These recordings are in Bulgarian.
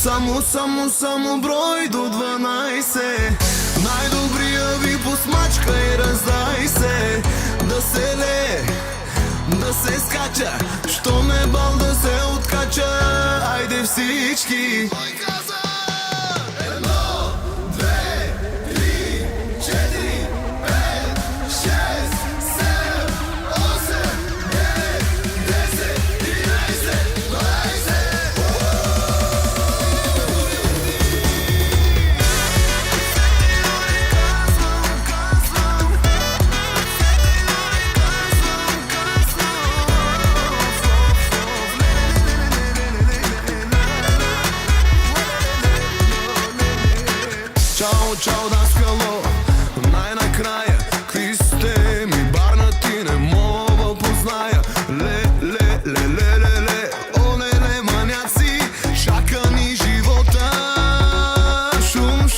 Само брой до 12. Най-добрия ви посмачка и раздай се. Да се лее, да се скача, що ме бал да се откача. Айде всички. Чао, даскало, най-накрая какви сте ми барнати, не мога позная. Ле, оле, маняци, чака ни живота. Шум,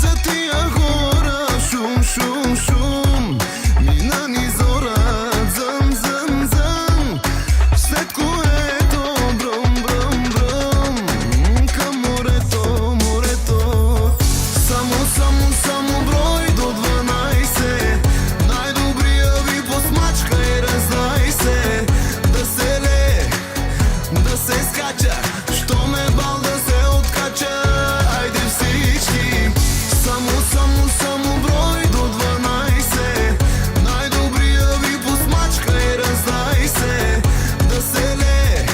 за тия хора, шум, мина ни зора, зъм, след което бръм, към морето. Само брой до 12. Най-добрия ви посмачка и раздай се. Да се лее, да се скача, що ме бал да се откача. Айде всички. Само брой до 12. Най-добрия ви посмачка и раздай се. Да се лее,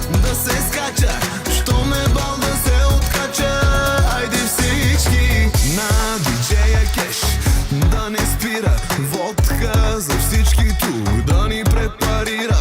да се скача, що ме бал да се откача. Айде всички. На диджея кеш да не спира, водка за всички тук да ни препарира.